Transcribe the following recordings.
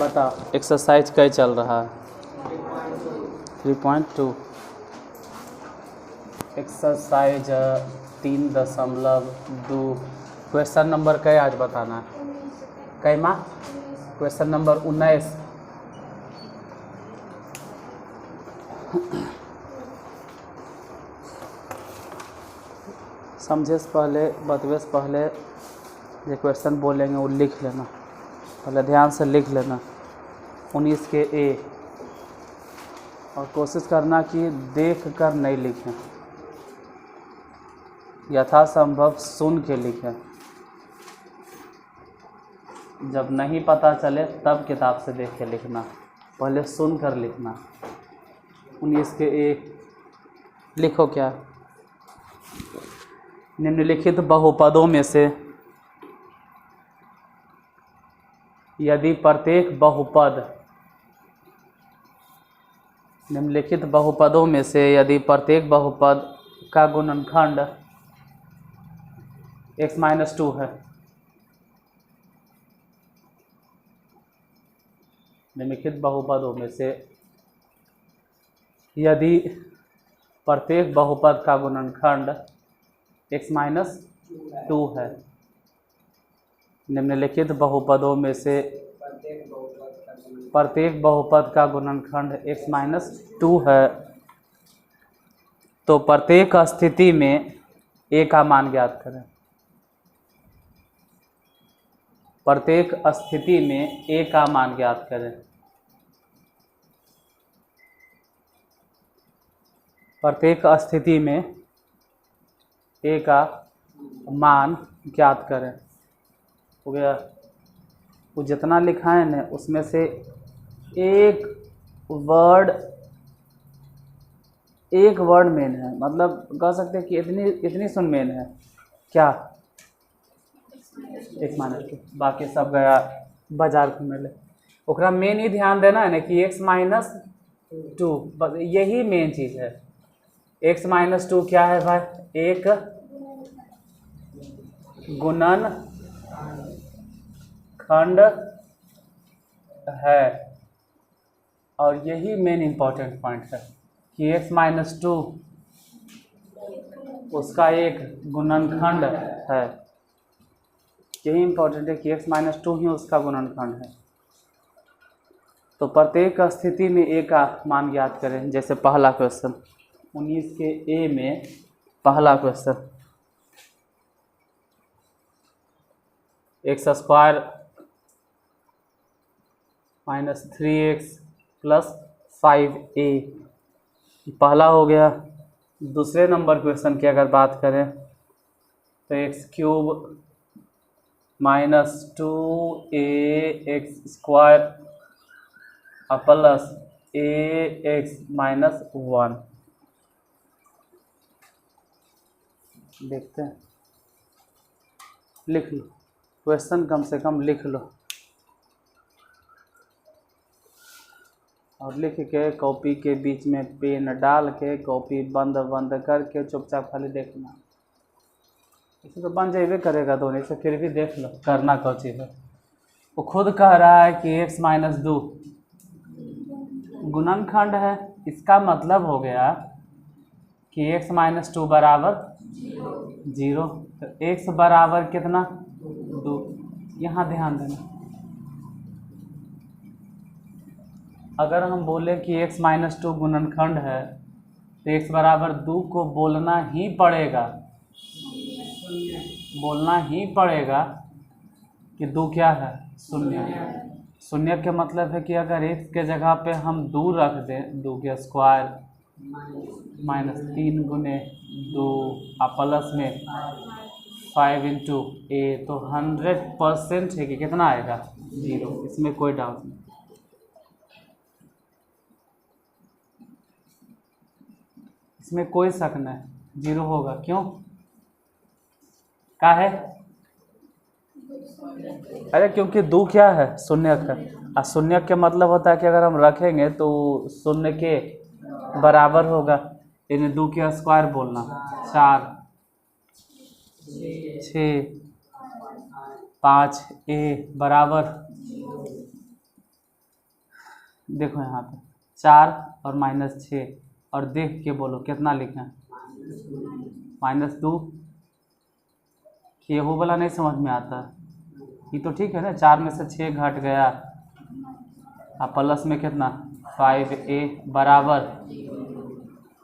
बताओ एक्सरसाइज कई चल रहा है 3.2 एक्सरसाइज 3.2 क्वेश्चन नंबर कई आज बताना है कई माँ क्वेश्चन नंबर 19 समझे से पहले बतवे से पहले जो क्वेश्चन बोलेंगे वो लिख लेना पहले ध्यान से लिख लेना 19 के ए और कोशिश करना कि देख कर नहीं लिखें यथासंभव सुन के लिखें जब नहीं पता चले तब किताब से देख के लिखना पहले सुन कर लिखना 19 के ए लिखो क्या निम्नलिखित बहुपदों में से यदि प्रत्येक बहुपद निम्नलिखित बहुपदों में से यदि प्रत्येक बहुपद का गुणनखंड x-2 है निम्नलिखित बहुपदों में से यदि प्रत्येक बहुपद का गुणनखंड x-2 है निम्नलिखित बहुपदों में से प्रत्येक बहुपद का गुणनखंड x-2 है तो प्रत्येक स्थिति में a का मान ज्ञात करें प्रत्येक स्थिति में a का मान ज्ञात करें प्रत्येक स्थिति में a का मान ज्ञात करें हो गया वो जितना लिखा है ना उसमें से एक वर्ड मेन है मतलब कह सकते हैं कि इतनी सुन मेन है क्या x-2 बाकी सब गया बाजार घूमे ले ओकरा मेन ही ध्यान देना है ना कि x-2 बस यही मेन चीज़ है x-2 क्या है भाई एक गुणन खंड है और यही मेन इंपॉर्टेंट पॉइंट है कि x-2 उसका एक गुणनखंड है यही इंपॉर्टेंट है कि x-2 ही उसका गुणनखंड है तो प्रत्येक स्थिति में a का मान ज्ञात करें जैसे पहला क्वेश्चन 19 के ए में पहला क्वेश्चन x² -3x + 5a पहला हो गया दूसरे नंबर क्वेश्चन की अगर बात करें तो x³ -2ax² + ax - 1 देखते हैं लिख लो क्वेश्चन कम से कम लिख लो और लिख के कॉपी के बीच में पेन डाल के कॉपी बंद करके चुपचाप खाली देखना इसे तो बन जाइए करेगा दोनों से फिर भी देख लो करना कौन चीज़ है वो खुद कह रहा है कि x-2 गुणनखंड है इसका मतलब हो गया कि x-2 बराबर 0 तो x बराबर कितना 2 यहाँ ध्यान देना अगर हम बोले कि x-2 गुणनखंड है तो x बराबर 2 को बोलना ही पड़ेगा कि 2 क्या है शून्य के मतलब है कि अगर x के जगह पे हम 2 रख दें 2 के स्क्वायर -3 गुने 2 प्लस में 5 × a तो 100% है कि कितना आएगा 0 इसमें कोई डाउट नहीं इसमें कोई शक नहीं 0 होगा क्यों क्या है अरे क्योंकि 2 क्या है शून्यक है और शून्यक के मतलब होता है कि अगर हम रखेंगे तो शून्य के बराबर होगा इन्हें 2 के स्क्वायर बोलना 4 6 5a बराबर देखो यहाँ पे 4 और -6 और देख के बोलो कितना लिखें, -2। कि वो वाला नहीं समझ में आता, ये तो ठीक है ना, 4 में से 6 घट गया, अब प्लस में कितना 5a बराबर,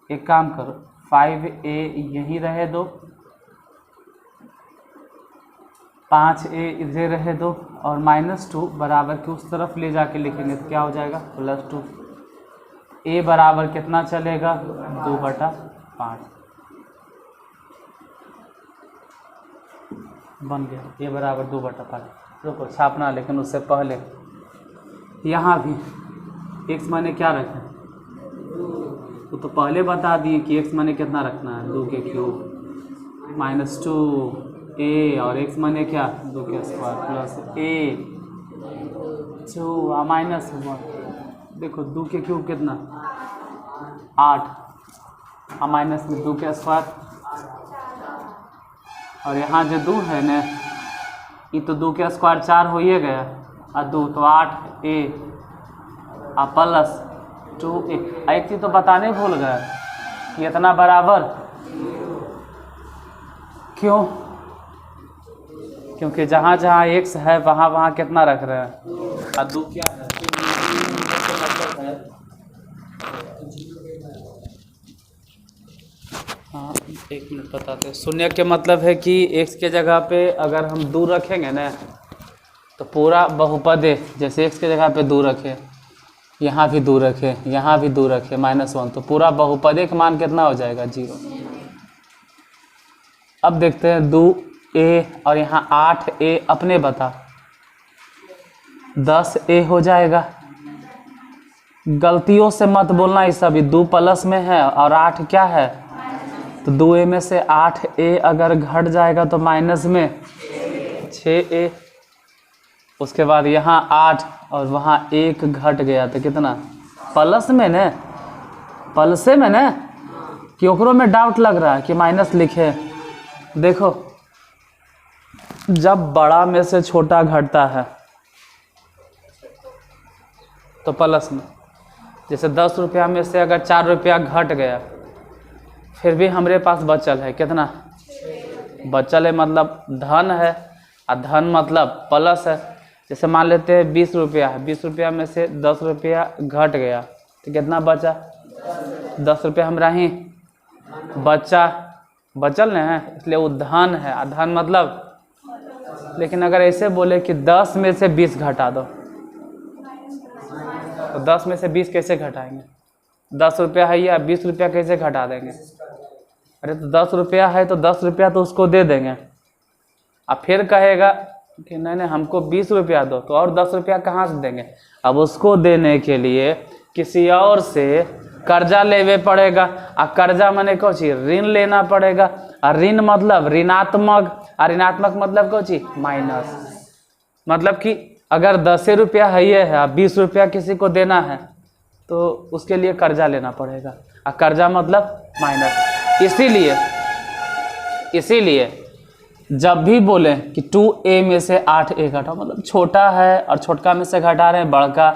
एक काम करो 5a यहीं रहे दो, 5a इधर रहे दो, और -2 बराबर के उस तरफ ले जाके लिखेंगे तो क्या हो जाएगा +2। a बराबर कितना चलेगा 2/5 बन गया, a बराबर 2/5। रुको छापना, लेकिन उससे पहले यहाँ भी x माने क्या रखें, वो तो पहले बता दिए कि x माने कितना रखना है 2 के क्यूब -2a, और x माने क्या 2 के स्क्वायर प्लस a 2 -1। देखो 2 के क्यूब कितना 8 माइनस में 2 के स्क्वायर, और यहाँ जो 2 है ना, ये तो 2 के स्क्वायर 4 हो ही गया, और 2 तो 8a प्लस 2a। एक चीज़ तो बताने भूल गया कि इतना बराबर क्यों, क्योंकि जहाँ जहाँ x है वहाँ वहाँ कितना रख रहे हैं, और 2 क्या है, मतलब है। हाँ 1 मिनट बताते हैं। शून्य के मतलब है कि x के जगह पे अगर हम 2 रखेंगे ना तो पूरा बहुपद है, जैसे x के जगह पे 2 रखे, यहाँ भी 2 रखे, यहाँ भी 2 रखे -1, तो पूरा बहुपद का मान कितना हो जाएगा 0। अब देखते हैं 2a और यहाँ 8a अपने बता 10a हो जाएगा। गलतियों से मत बोलना, ये सभी 2 प्लस में है और 8 क्या है, तो 2a में से 8a अगर घट जाएगा तो माइनस में 6a। उसके बाद यहाँ 8 और वहाँ 1 घट गया तो कितना प्लस में न, प्लसे में न, कि ओकरो में डाउट लग रहा है कि माइनस लिखे। देखो जब बड़ा में से छोटा घटता है तो प्लस में, जैसे 10 रुपया में से अगर 4 रुपया घट गया फिर भी हमारे पास बचल है कितना, बचल है मतलब धन है, और धन मतलब प्लस है। जैसे मान लेते हैं 20 रुपया है, 20 रुपया में से 10 रुपया घट गया तो कितना बचा, 10 रुपया हमारा ही बचल नहीं है, इसलिए वो धन है, और धन मतलब। लेकिन अगर ऐसे बोले कि 10 में से 20 घटा दो तो 10 में से 20 कैसे घटाएंगे, 10 रुपया है या 20 रुपया कैसे घटा देंगे, अरे तो 10 रुपया है तो 10 रुपया तो उसको दे देंगे, अब फिर कहेगा कि नहीं नहीं हमको 20 रुपया दो, तो और 10 रुपया कहाँ से देंगे। अब उसको देने के लिए किसी और से कर्जा लेवे पड़ेगा, और कर्जा माने कौन चीज ऋण लेना पड़ेगा, और ऋण मतलब ऋणात्मक, और ऋणात्मक मतलब कौन चीज माइनस। मतलब कि अगर 10 रुपया है ये है, 20 रुपया किसी को देना है तो उसके लिए कर्जा लेना पड़ेगा, और कर्जा मतलब माइनस। इसीलिए जब भी बोले कि 2a में से 8a घटाओ, मतलब छोटा है और छोटका में से घटा रहे हैं बड़का,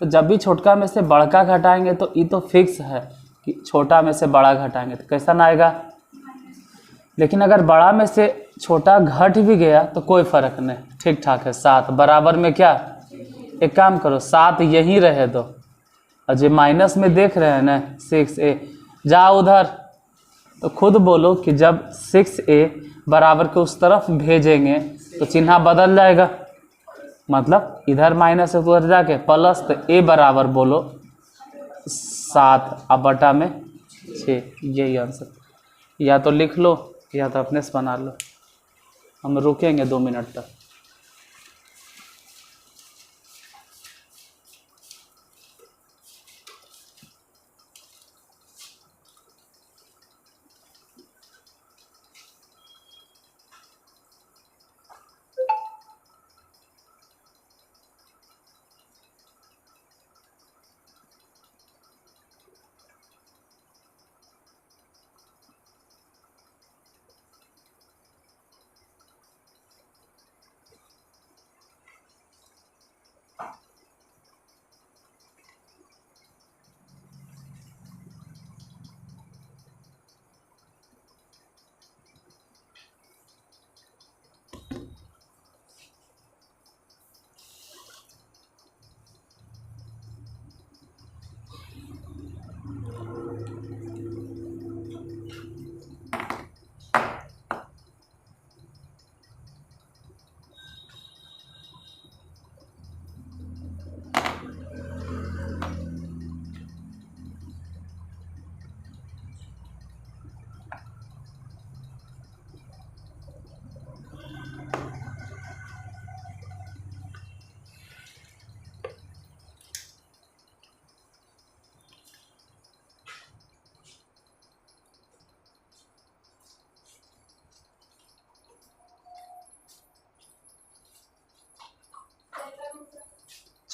तो जब भी छोटका में से बड़का घटाएंगे तो ये तो फिक्स है कि छोटा में से बड़ा घटाएंगे तो कैसा ना आएगा। लेकिन अगर बड़ा में से छोटा घट भी गया तो कोई फर्क नहीं, ठीक ठाक है। 7 बराबर में क्या, एक काम करो 7 यहीं रहे दो, और जो माइनस में देख रहे हैं ना 6a, जाओ उधर, तो खुद बोलो कि जब 6a बराबर के उस तरफ भेजेंगे तो चिन्ह बदल जाएगा, मतलब इधर माइनस है तो उधर जाके प्लस, तो a बराबर बोलो 7 अब बटा में 6, यही आंसर। या तो लिख लो या तो अपने से बना लो, हम रुकेंगे 2 मिनट तक।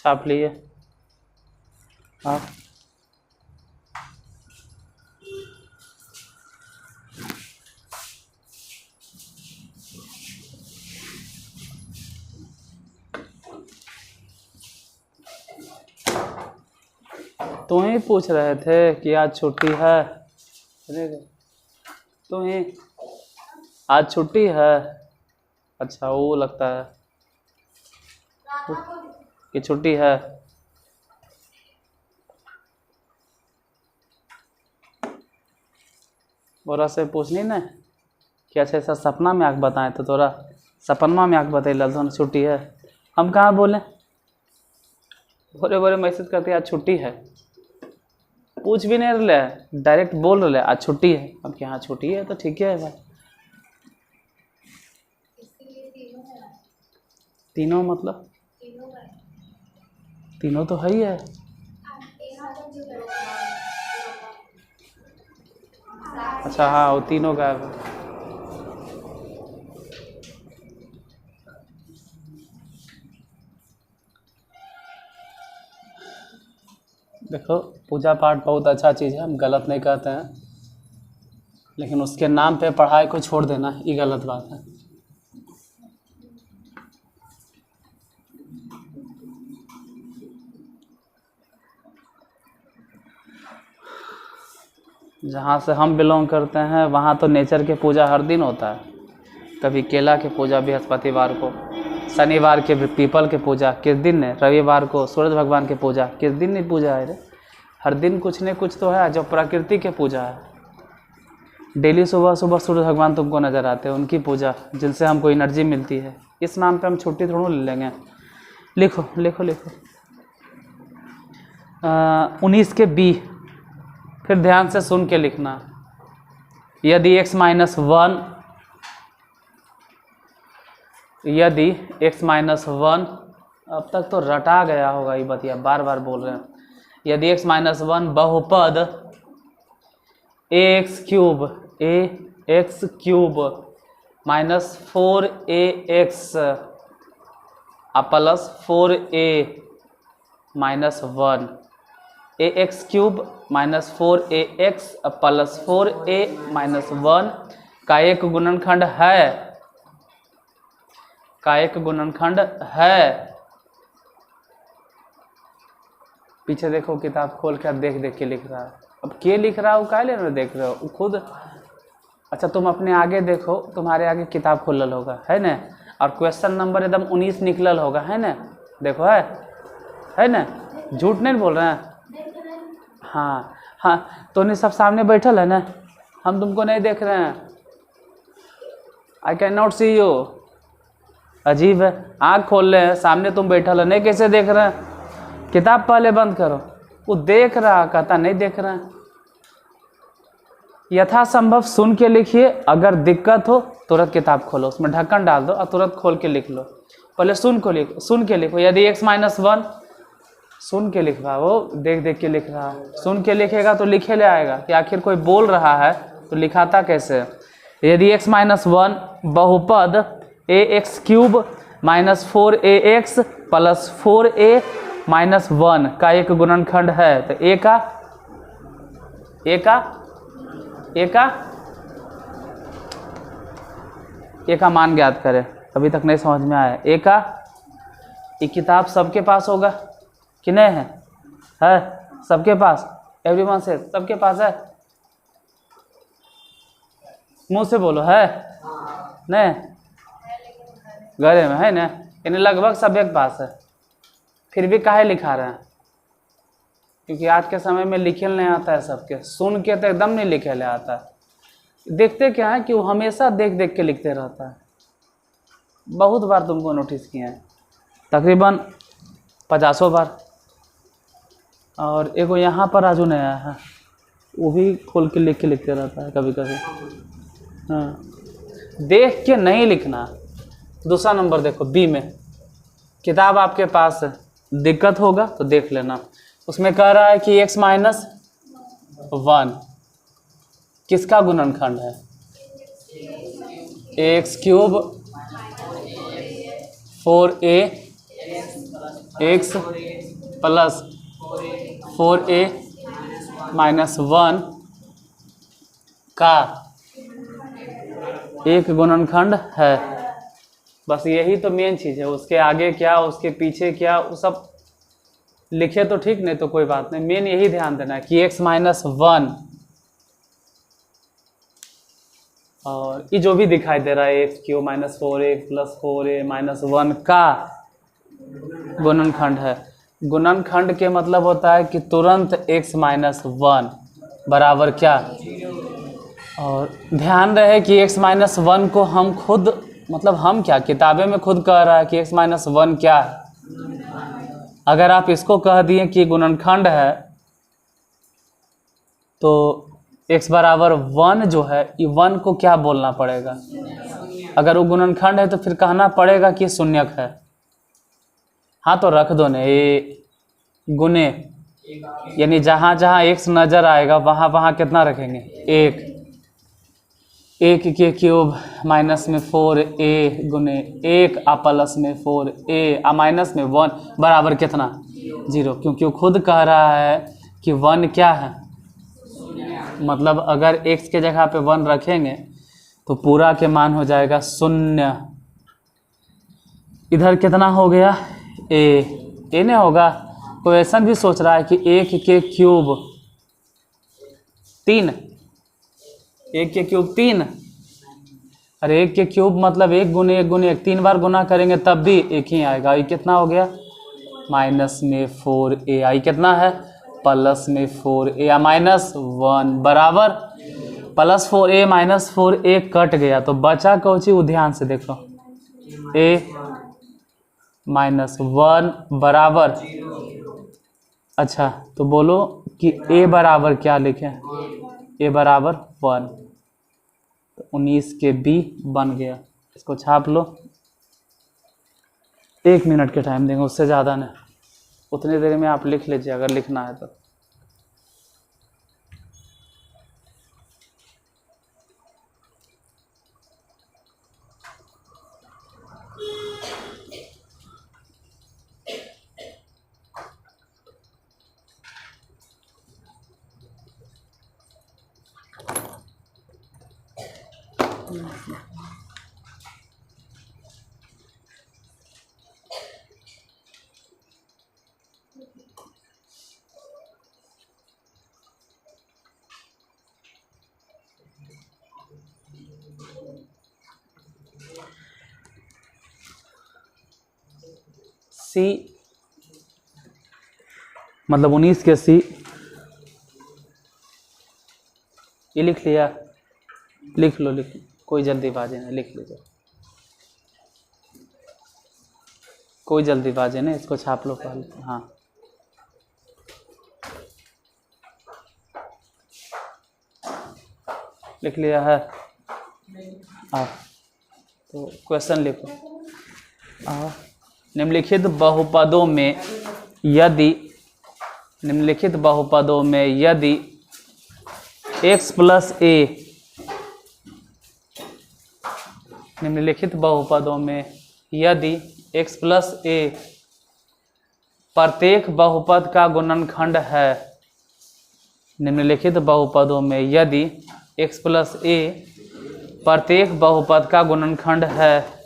छाप लिए आप। तुम ही पूछ रहे थे कि आज छुट्टी है, तुम ही आज छुट्टी है। अच्छा वो लगता है कि छुट्टी है। बोरा से पूछनी ना कि अच्छा ऐसा सपना में आके बताएं तो तोरा सपनमा में आके बतैल तो छुट्टी है। हम कहाँ बोले, बोरे बोरे मैसेज करते आज छुट्टी है, पूछ भी नहीं रहे, डायरेक्ट बोल रहे आज छुट्टी है। अब क्या हाँ छुट्टी है तो ठीक है भाई। तीनों मतलब तीनों तो है ही है। अच्छा हाँ वो तीनों गायब है। देखो पूजा पाठ बहुत अच्छा चीज़ है, हम गलत नहीं कहते हैं, लेकिन उसके नाम पे पढ़ाई को छोड़ देना ये गलत बात है। जहाँ से हम बिलोंग करते हैं वहाँ तो नेचर के पूजा हर दिन होता है। कभी केला के पूजा बृहस्पतिवार को, शनिवार के पीपल के पूजा किस दिन है, रविवार को सूरज भगवान के पूजा किस दिन नहीं पूजा है रे। हर दिन कुछ न कुछ तो है जो प्रकृति के पूजा है। डेली सुबह सुबह सूरज भगवान तुमको नज़र आते हैं, उनकी पूजा जिनसे हमको एनर्जी मिलती है। इस नाम पे हम छुट्टी थोड़ा ले लेंगे। लिखो लिखो लिखो 19 के बी, फिर ध्यान से सुन के लिखना। यदि x-1 यदि x-1 अब तक तो रटा गया होगा ये बतिया, बार बार बोल रहे हैं। यदि x-1 बहुपद ax cube minus 4ax plus 4a minus 1, ax cube minus 4ax plus 4a minus 1 का एक गुणनखंड है, का एक गुणनखंड है। पीछे देखो किताब खोल कर देख देख के लिख रहा है। अब के लिख रहा है वो क्या लेने देख रहे हो खुद। अच्छा तुम अपने आगे देखो, तुम्हारे आगे किताब खुलल होगा है ना, और क्वेश्चन नंबर एकदम 19 निकलल होगा है ना। देखो है ना, झूठ नहीं बोल रहे हैं। हाँ हाँ तो नहीं सब सामने बैठल है ना, हम तुमको नहीं देख रहे हैं। I can not see you. अजीब है, आँख खोल रहे हैं सामने तुम बैठल है, नहीं कैसे देख रहे हैं। किताब पहले बंद करो। वो देख रहा कहता नहीं देख रहा है। यथासंभव सुन के लिखिए, अगर दिक्कत हो तुरंत किताब खोलो, उसमें ढक्कन डाल दो और तुरंत खोल के लिख लो। पहले सुन के लिखो। यदि x-1 सुन के लिख रहा, वो देख देख के लिख रहा है। सुन के लिखेगा तो लिखे ले आएगा कि आखिर कोई बोल रहा है तो लिखाता कैसे। यदि x-1 बहुपद ax cube minus 4ax plus 4a minus 1 का एक गुणनखंड है, तो ए का मान ज्ञात करें। अभी तक नहीं समझ में आया। ए का ये किताब सबके पास होगा कि नहीं है सबके पास। एवरीवन से सबके पास है, मुंह से बोलो है नहीं, घरे में है ना, यानी लगभग सभी के पास है। फिर भी काहे लिखा रहे हैं, क्योंकि आज के समय में लिखे नहीं आता है सबके। सुन के तो एकदम नहीं लिखे ले आता है। देखते क्या है कि वो हमेशा देख देख के लिखते रहता है। बहुत बार तुमको नोटिस किया है, तकरीबन 50 बार। और एगो यहाँ पर आजू नहीं आया है, वो भी खोल के लिख के लिखते रहता है कभी कभी। हाँ देख के नहीं लिखना। दूसरा नंबर देखो बी में, किताब आपके पास है, दिक्कत होगा तो देख लेना। उसमें कह रहा है कि x-1 किसका गुणनखंड है, ax cube 4a x plus 4a minus 1 का एक गुणनखंड है। बस यही तो मेन चीज़ है, उसके आगे क्या उसके पीछे क्या वो सब लिखे तो ठीक, नहीं तो कोई बात नहीं, मेन यही ध्यान देना है कि x माइनस 1 और ये जो भी दिखाई दे रहा है x Q minus 4a plus 4a minus 1 का गुणनखंड है। गुणनखंड के मतलब होता है कि तुरंत x माइनस 1 बराबर क्या, और ध्यान रहे कि x माइनस 1 को हम खुद मतलब हम क्या किताबें में खुद कह रहा है कि x माइनस 1 क्या है। अगर आप इसको कह दिए कि गुणनखंड है तो x बराबर 1 जो है ये 1 को क्या बोलना पड़ेगा, अगर वो गुणनखंड है तो फिर कहना पड़ेगा कि शून्यक है। हाँ तो रख दो ना ये गुने, यानी जहाँ जहाँ x नज़र आएगा वहाँ वहाँ कितना रखेंगे 1 के क्यूब माइनस में 4a गुने 1 आ प्लस में 4a आ माइनस में 1 बराबर कितना 0, क्योंकि वो खुद कह रहा है कि 1 क्या है, मतलब अगर x के जगह पे 1 रखेंगे तो पूरा के मान हो जाएगा 0। इधर कितना हो गया a नहीं होगा, कोई ऐसा भी सोच रहा है कि 1 के क्यूब 3, 1 के क्यूब 3, अरे 1 के क्यूब मतलब 1 गुने 1 गुने 1 3 बार गुना करेंगे तब भी 1 ही आएगा। ये कितना हो गया माइनस में 4a, आई कितना है प्लस में 4a माइनस 1 बराबर plus 4a minus 4a cut गया तो बचा कौन सी, वो ध्यान से देखो a माइनस 1 बराबर, अच्छा तो बोलो कि a बराबर क्या लिखें, a बराबर 1, तो 19 के b बन गया। इसको छाप लो, 1 मिनट के टाइम देंगे, उससे ज़्यादा नहीं, उतनी देर में आप लिख लीजिए अगर लिखना है तो। C मतलब 19 के C, ये लिख लिया, लिख लो कोई जल्दीबाजी नहीं, लिख लीजिए कोई जल्दीबाजी नहीं, इसको छाप लो पहले। हाँ लिख लिया है तो क्वेश्चन लिखो। निम्नलिखित बहुपदों में यदि x प्लस a, निम्नलिखित बहुपदों में यदि x प्लस a प्रत्येक बहुपद का गुणनखंड है, निम्नलिखित बहुपदों में यदि x प्लस a प्रत्येक बहुपद का गुणनखंड है,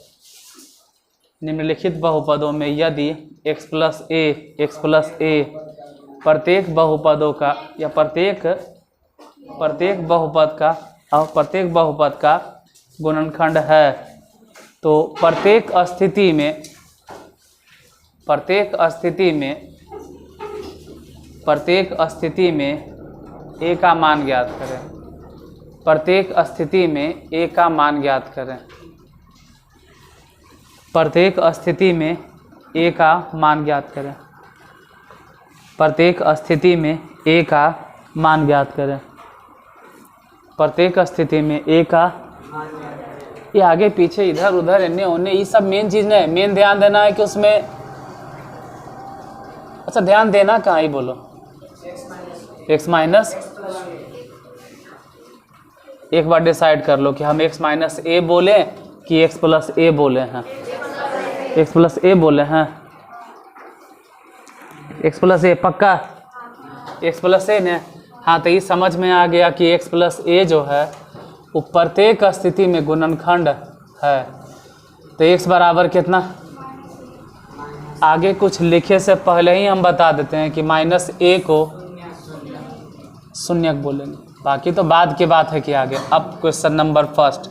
निम्नलिखित बहुपदों में यदि x प्लस a प्रत्येक बहुपदों का या प्रत्येक बहुपद का गुणनखंड है, तो प्रत्येक स्थिति में a का मान ज्ञात करें। प्रत्येक स्थिति में a का मान ज्ञात करें। प्रत्येक स्थिति में a का मान ज्ञात करें। प्रत्येक स्थिति में a का मान ज्ञात करें। प्रत्येक स्थिति में a का, ये आगे पीछे इधर उधर इन्ने उन्ने ये सब मेन चीज़ नहीं, मेन ध्यान देना है कि उसमें, अच्छा ध्यान देना कहाँ ही बोलो, x माइनस, एक बार डिसाइड कर लो कि हम x माइनस a बोले कि x प्लस a बोले हैं, x प्लस a बोले हैं, एक्स प्लस ए पक्का, एक्स प्लस ए ने। हाँ तो ये समझ में आ गया कि एक्स प्लस ए जो है वो प्रत्येक स्थिति में गुणनखंड है। तो एक्स बराबर कितना, आगे कुछ लिखे से पहले ही हम बता देते हैं कि माइनस ए को शून्यक बोलेंगे, बाकी तो बाद की बात है कि आगे। अब क्वेश्चन नंबर फर्स्ट,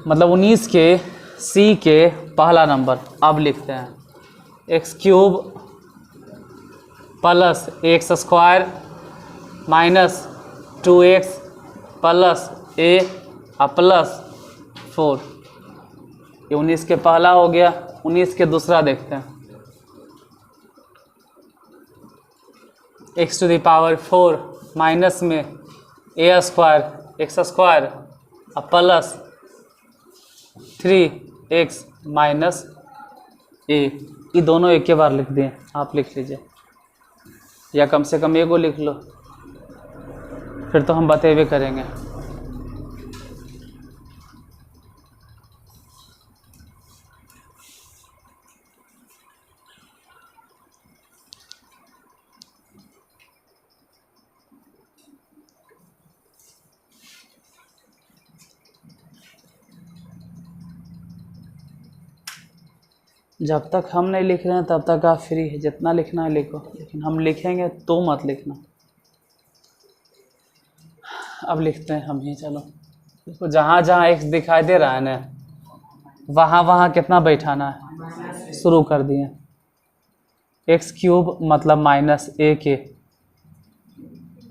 मतलब 19 के सी के पहला नंबर। अब लिखते हैं X cube plus X square minus 2x plus A plus 4। ये 19 के पहला हो गया। 19 के दूसरा देखते हैं, x to the power 4 minus में A square X square plus 3x minus A. ये दोनों एक के बार लिख दिए, आप लिख लीजिए या कम से कम एगो लिख लो, फिर तो हम बतेबे करेंगे। जब तक हम नहीं लिख रहे हैं तब तक आप फ्री है, जितना लिखना है लिखो, लेकिन हम लिखेंगे तो मत लिखना। अब लिखते हैं हम ही, चलो इसको जहाँ जहाँ एक्स दिखाई दे रहा है ना वहाँ वहाँ कितना बैठाना है, शुरू कर दिए। एक्स क्यूब मतलब माइनस ए के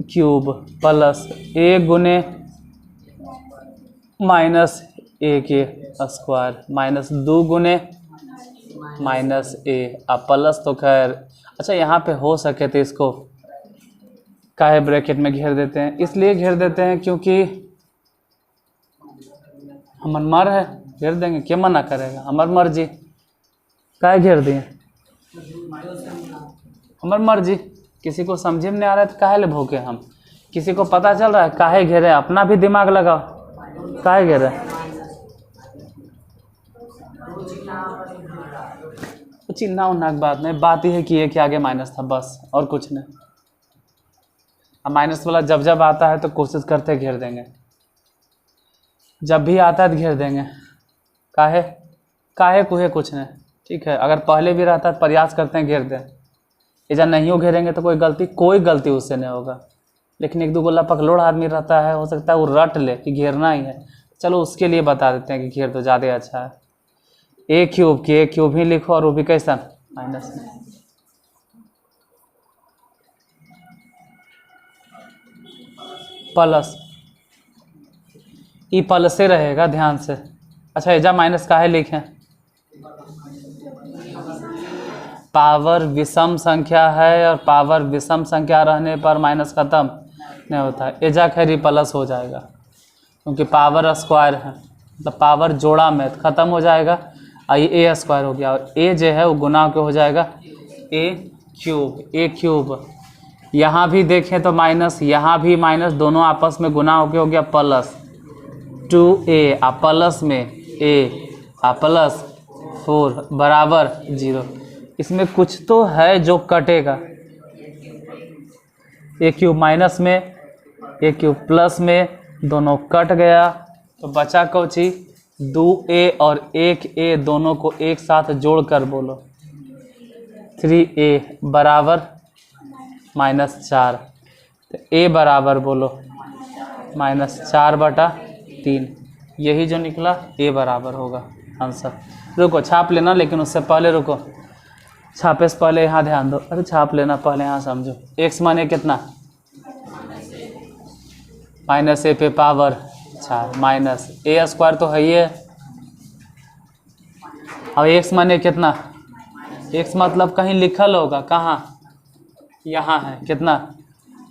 क्यूब प्लस ए गुने माइनस ए के स्क्वायर माइनस 2 गुने माइनस ए। अब प्लस तो खैर अच्छा यहाँ पे हो सके तो इसको काहे ब्रैकेट में घेर देते हैं, इसलिए घेर देते हैं क्योंकि हमर मर है, घेर देंगे, क्या मना करेगा, हमार मर्जी। काहे घेर दिए, हमार मर्जी। किसी को समझे में नहीं आ रहा है तो काहे ले भोके हम, किसी को पता चल रहा है काहे घेरे, अपना भी दिमाग लगाओ, काहे घेरे। चिन्ह उन्ना की बात नहीं, बात ही है कि ये के आगे माइनस था बस, और कुछ नहीं। अब माइनस वाला जब जब आता है तो कोशिश करते हैं घेर देंगे, जब भी आता है तो घेर देंगे। काहे काहे कुहे कुछ नहीं, ठीक है। अगर पहले भी रहता है प्रयास करते हैं घेर दें, इधर नहीं हो घेरेंगे तो कोई गलती उससे नहीं होगा। लेकिन एक दो गोला पकलोड़ आदमी रहता है, हो सकता है वो रट ले कि घेरना ही है, चलो उसके लिए बता देते हैं कि घेर तो ज़्यादा अच्छा है। ए क्यूब की ए क्यूब ही लिखो, और वो भी कैसा माइनस में। प्लस ई प्लस से रहेगा ध्यान से। अच्छा एजा माइनस काहे लिखें, पावर विषम संख्या है, और पावर विषम संख्या रहने पर माइनस खत्म नहीं होता है। एजा खैर ही प्लस हो जाएगा क्योंकि पावर स्क्वायर है, मतलब पावर जोड़ा में ख़त्म हो जाएगा। ये ए स्क्वायर हो गया, और ए जो है वो गुना के हो जाएगा ए क्यूब। यहाँ भी देखें तो माइनस, यहाँ भी माइनस, दोनों आपस में गुना होके हो गया प्लस 2a प्लस में a प्लस 4 बराबर 0। इसमें कुछ तो है जो कटेगा, ए क्यूब माइनस में ए क्यूब प्लस में, दोनों कट गया तो बचा कौची 2a और 1a, दोनों को एक साथ जोड़कर बोलो 3a बराबर -4। तो a बराबर बोलो -4/3। यही जो निकला a बराबर होगा आंसर। रुको छाप लेना, लेकिन उससे पहले रुको, छापे से पहले यहाँ ध्यान दो। अरे छाप लेना पहले, यहाँ समझो। x माने कितना, -a पे पावर 4 माइनस ए स्क्वायर तो है ही है। और x माने कितना, x मतलब कहीं लिखल होगा, कहाँ, यहाँ है कितना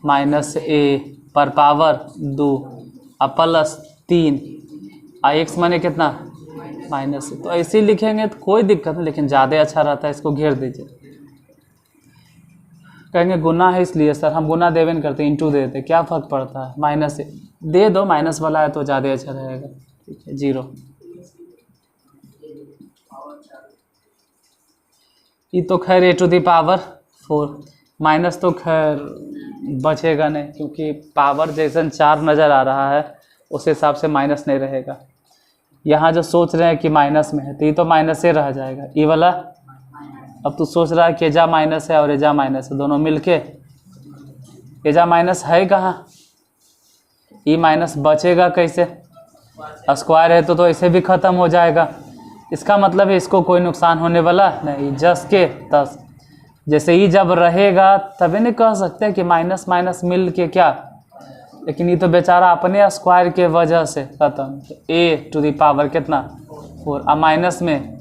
-a पर पावर 2 प्लस 3, और x माने कितना माइनस। तो ऐसे ही लिखेंगे तो कोई दिक्कत नहीं, लेकिन ज़्यादा अच्छा रहता है इसको घेर दीजिए। कहेंगे गुना है इसलिए सर, हम गुना देवे नहीं करते, इंटू दे देते, क्या फ़र्क पड़ता है, माइनस दे दो, माइनस वाला है तो ज़्यादा अच्छा रहेगा। ठीक है 0। ये तो खैर a to the power 4 minus तो खैर बचेगा नहीं, क्योंकि पावर जैसन 4 नज़र आ रहा है उस हिसाब से माइनस नहीं रहेगा। यहाँ जो सोच रहे हैं कि माइनस में है तो ये तो माइनस से रह जाएगा, ये वाला। अब तू सोच रहा है कि एजा माइनस है और एजा माइनस है, दोनों मिलके एजा माइनस है कहाँ, ये माइनस बचेगा कैसे, स्क्वायर है तो ऐसे भी ख़त्म हो जाएगा। इसका मतलब है इसको कोई नुकसान होने वाला नहीं, जस के तस। जैसे ही जब रहेगा तभी नहीं कह सकते कि माइनस माइनस मिल के क्या, लेकिन ये तो बेचारा अपने स्क्वायर के वजह से खत्म। ए टू द पावर कितना 4, आ माइनस में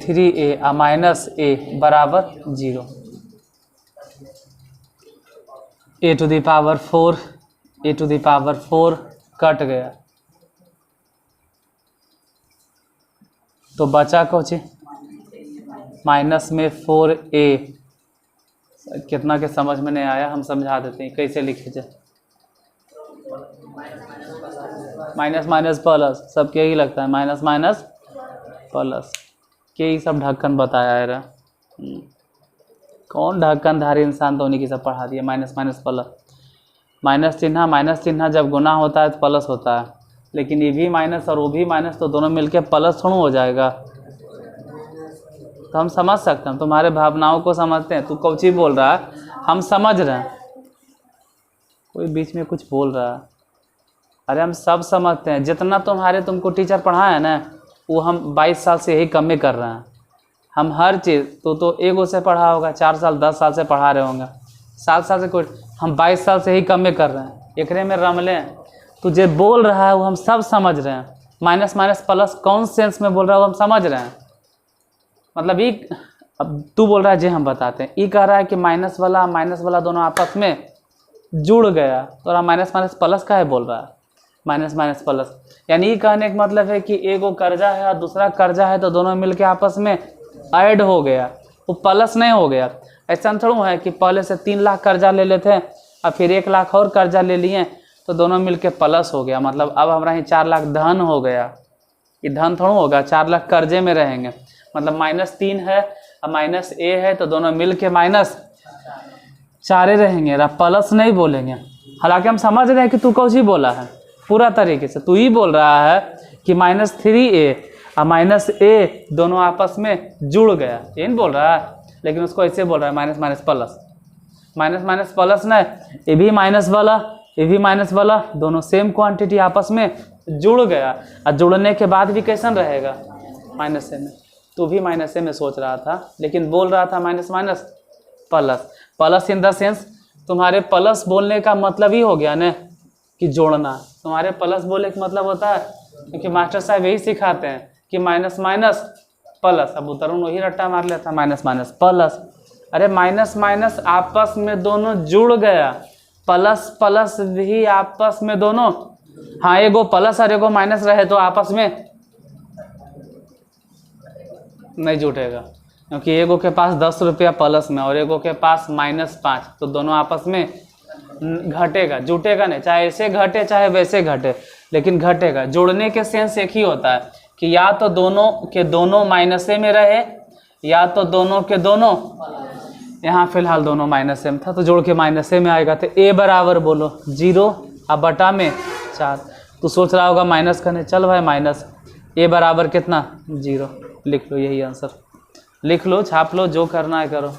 3a आ माइनस a बराबर 0। A to the power 4 A to the power 4 cut गया तो बचा कौची माइनस में 4a। कितना के समझ में नहीं आया, हम समझा देते हैं कैसे लिखे जाए। माइनस माइनस प्लस सबके यही लगता है, माइनस माइनस प्लस के ही सब ढक्कन बताया है रा। कौन ढक्कनधारी इंसान तो उन्हीं की सब पढ़ा दिया। माइनस माइनस प्लस, माइनस चिन्ह जब गुना होता है तो प्लस होता है, लेकिन ये भी माइनस और वो भी माइनस तो दोनों मिलके प्लस थोड़ा हो जाएगा। तो हम समझ सकते हैं, तुम्हारे भावनाओं को समझते हैं। तू कौची बोल रहा है हम समझ रहे हैं, कोई बीच में कुछ बोल रहा है, अरे हम सब समझते हैं। जितना तुमको टीचर पढ़ाया है ना वो हम 22 साल से यही कम कर रहे हैं। हम हर चीज़ तो एगो से पढ़ा होगा, 4 साल 10 साल से पढ़ा रहे होंगे, 7 साल से कोई, हम 22 साल से ही कम कर रहे हैं। एकरे में रमले तुझे बोल रहा है वो हम सब समझ रहे हैं। माइनस माइनस प्लस कौन सेंस में बोल रहा है वो हम समझ रहे हैं। मतलब ये अब तू बोल रहा है जी हम बताते हैं, ये कह रहा है कि माइनस वाला दोनों आपस में जुड़ गया, तो माइनस माइनस प्लस का है बोल रहा है, माइनस माइनस प्लस। यानी ये कहने का मतलब है कि एगो कर्जा है और दूसरा कर्जा है तो दोनों मिलके आपस में ऐड हो गया, वो प्लस नहीं हो गया। ऐसा थोड़ा है कि पहले से 3 लाख कर्जा ले लेते हैं और फिर 1 लाख और कर्जा ले लिए तो दोनों मिलके प्लस हो गया, मतलब अब हमारा ही 4 लाख धन हो गया। ये धन थोड़ा होगा, 4 लाख कर्जे में रहेंगे, मतलब -3 है और माइनस a है तो दोनों मिलके -4 रहेंगे, प्लस नहीं बोलेंगे। हालांकि हम समझ रहे हैं कि तू कौन बोला है पूरा तरीके से। तू ही बोल रहा है कि -3a और -a दोनों आपस में जुड़ गया, ये नहीं बोल रहा है, लेकिन उसको ऐसे बोल रहा है minus minus plus. Minus minus plus नहीं, ये भी माइनस वाला ये भी माइनस वाला दोनों सेम क्वांटिटी आपस में जुड़ गया, और जुड़ने के बाद भी कैसन रहेगा माइनस में। तू भी माइनस में सोच रहा था लेकिन बोल रहा था minus minus plus. Plus in the sense तुम्हारे प्लस बोलने का मतलब ही हो गया ना कि जोड़ना। तुम्हारे प्लस बोलने का मतलब होता है, क्योंकि मास्टर साहब यही सिखाते हैं कि माइनस माइनस प्लस। अब तरुण वही रट्टा मार लेता माइनस माइनस प्लस। अरे माइनस माइनस आपस में दोनों जुड़ गया, प्लस प्लस भी आपस में दोनों, हाँ एगो प्लस और एगो माइनस रहे तो आपस में नहीं जुटेगा, क्योंकि एगो के पास 10 रुपया प्लस में और एगो के पास -5, तो दोनों आपस में घटेगा, जुटेगा नहीं। चाहे ऐसे घटे चाहे वैसे घटे, लेकिन घटेगा। जुड़ने के सेंस एक ही होता है कि या तो दोनों के दोनों माइनसे में रहे या तो दोनों के दोनों, यहाँ फिलहाल दोनों माइनस में था तो जोड़ के माइनसे में आएगा। तो a बराबर बोलो 0 और बटा में 4। तो सोच रहा होगा माइनस करने, चल भाई माइनस, a बराबर कितना 0, लिख लो यही आंसर, लिख लो छाप लो, जो करना है करो।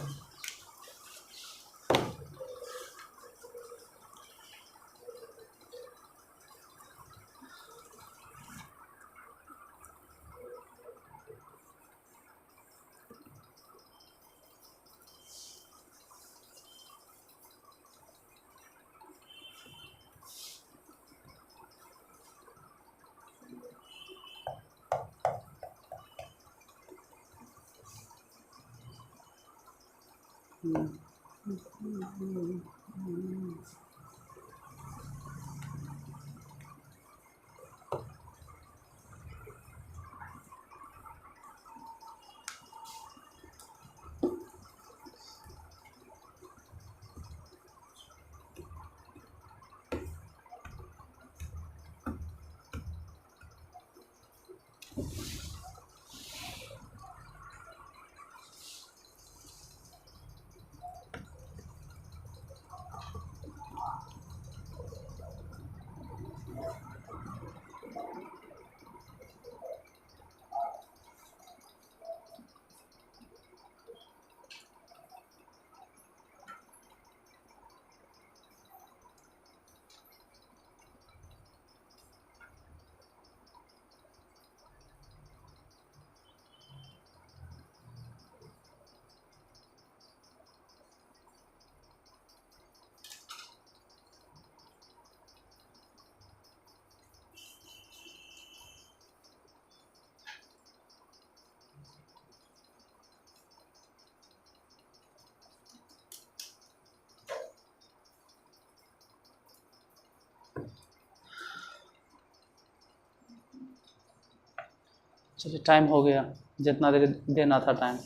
चलिए टाइम हो गया, जितना देर देना था टाइम।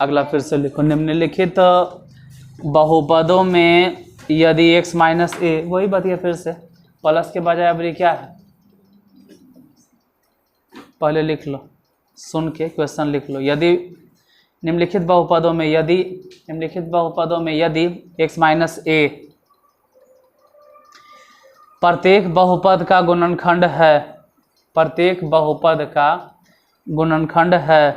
अगला फिर से लिखो। निम्नलिखित बहुपदों में यदि x माइनस ए, वही बताइए फिर से, प्लस के बजाय अब ये क्या है, पहले लिख लो, सुन के क्वेश्चन लिख लो। यदि निम्नलिखित बहुपदों में यदि x माइनस ए प्रत्येक बहुपद का गुणनखंड है, प्रत्येक बहुपद का गुणनखंड है,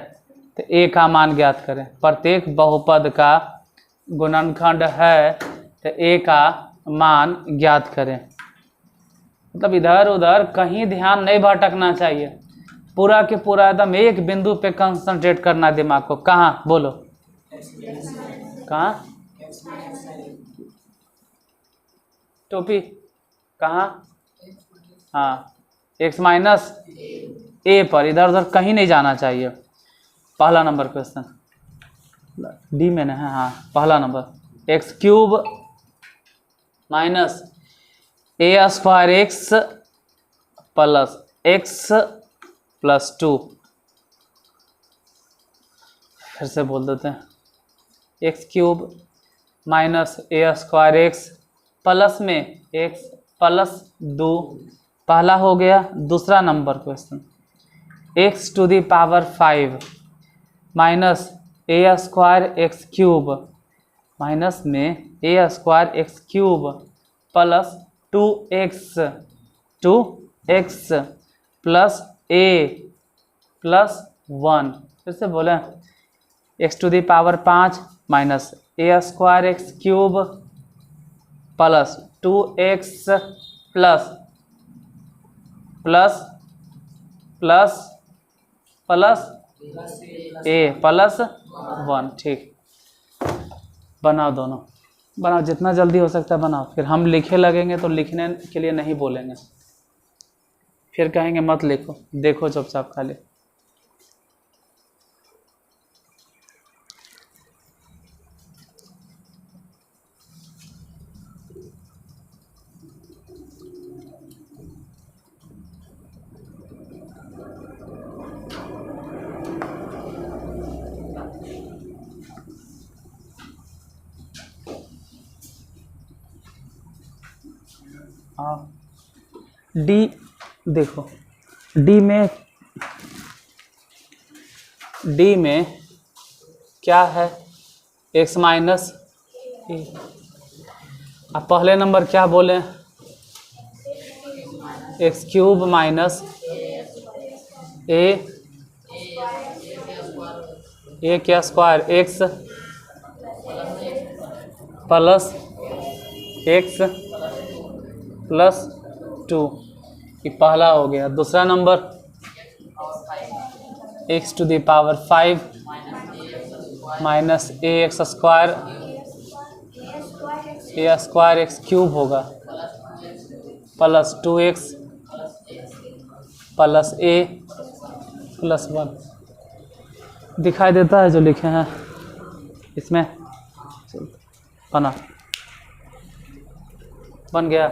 तो a का मान ज्ञात करें। प्रत्येक बहुपद का गुणनखंड है तो a का मान ज्ञात करें। मतलब इधर उधर कहीं ध्यान नहीं भटकना चाहिए, पूरा के पूरा एकदम एक बिंदु पे कंसंट्रेट करना दिमाग को। कहाँ बोलो, कहाँ टोपी, कहाँ, हाँ x माइनस ए पर, इधर उधर कहीं नहीं जाना चाहिए। पहला नंबर क्वेश्चन डी में है, हाँ पहला number, X cube minus A square X plus X plus 2, फिर से बोल देते हैं, X cube minus A square X plus में एक्स प्लस 2, पहला हो गया। दूसरा number question, X to the power 5 minus A square X cube minus में A square X cube plus 2x plus A plus 1, फिर से बोले, X to the power 5 minus A square X cube plus 2x plus plus plus plus A plus 1। ठीक, बनाओ, दोनों बनाओ, जितना जल्दी हो सकता है बनाओ। फिर हम लिखे लगेंगे तो लिखने के लिए नहीं बोलेंगे, फिर कहेंगे मत लिखो, देखो चुपचाप खाली। हाँ डी देखो, डी में क्या है, x माइनस ए। अब पहले नंबर क्या बोले, एक्स क्यूब माइनस ए के square X plus X plus 2, ये पहला हो गया। दूसरा number, X to the power 5 minus A square X cube होगा plus 2x plus A plus 1। दिखाई देता है जो लिखे हैं इसमें, बन गया।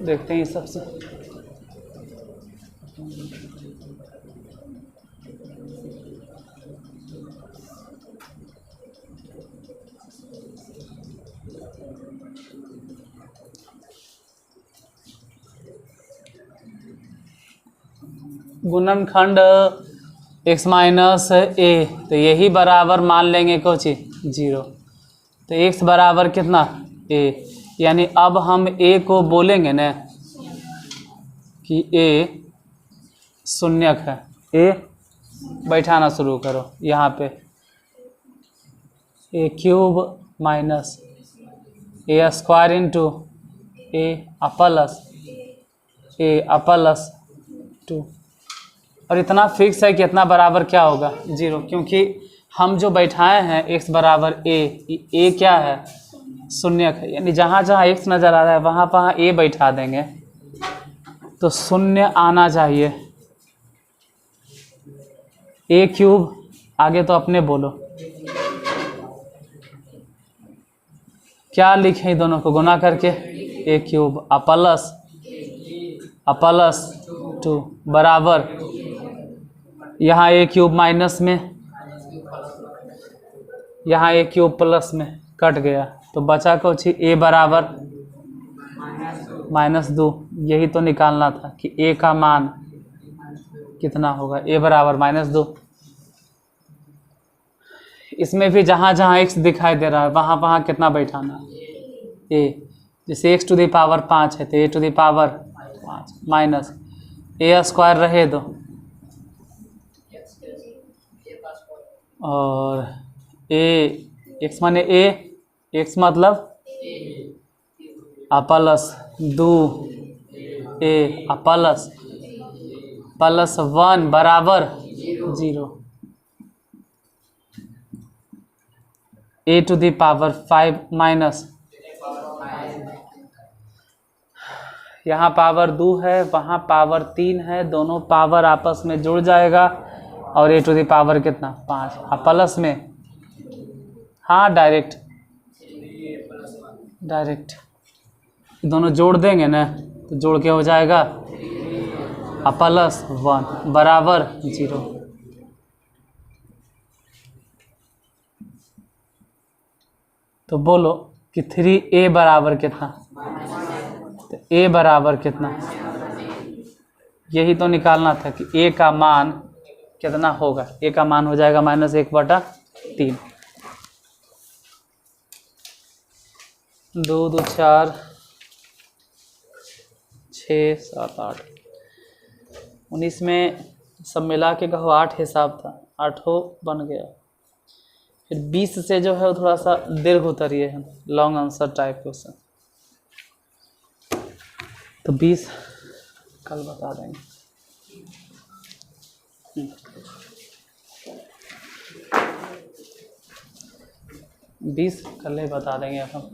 देखते हैं सबसे, गुणनखंड x माइनस ए, तो यही बराबर मान लेंगे कुछ 0, तो x बराबर कितना a, यानी अब हम a को बोलेंगे न कि a शून्यक है। a बैठाना शुरू करो यहाँ पे, a cube minus A square into A plus 2, और इतना फिक्स है कि इतना बराबर क्या होगा 0, क्योंकि हम जो बैठाए हैं x बराबर a क्या है, शून्यक है, यानी जहाँ जहाँ x नज़र आ रहा है वहाँ वहाँ a बैठा देंगे तो शून्य आना चाहिए। a क्यूब, आगे तो अपने बोलो क्या लिखें, दोनों को गुना करके, a क्यूब प्लस 2 बराबर यहाँ ए क्यूब माइनस में, यहाँ ए क्यूब प्लस में कट गया, तो बचा कुछ ए बराबर -2। यही तो निकालना था कि ए का मान कितना होगा, ए बराबर -2। इसमें भी जहाँ जहाँ x दिखाई दे रहा है वहाँ वहाँ कितना बैठाना, ए। जैसे x टू दी पावर 5 है तो a to the power 5 minus A square रहे दो, और ए x माने ए, x मतलब प्लस 2a प्लस 1 बराबर 0, a to the power 5 minus, यहाँ पावर 2 है वहाँ पावर 3 है, दोनों पावर आपस में जुड़ जाएगा और a टू दी पावर कितना 5, प्लस में, हाँ डायरेक्ट दोनों जोड़ देंगे ना तो जोड़ के हो जाएगा प्लस 1 बराबर 0। तो बोलो कि 3a बराबर कितना, तो a बराबर कितना, यही तो निकालना था कि a का मान कितना होगा। a का मान हो जाएगा -1/3। 2 2 4 6 7 8 19 में सब मिला के कहो 8 हिसाब था, 8 बन गया। फिर 20 से जो है वो थोड़ा सा दीर्घ उतरिए है, लॉन्ग आंसर टाइप क्वेश्चन, तो 20 कल बता देंगे। 20 कल ही बता देंगे हम।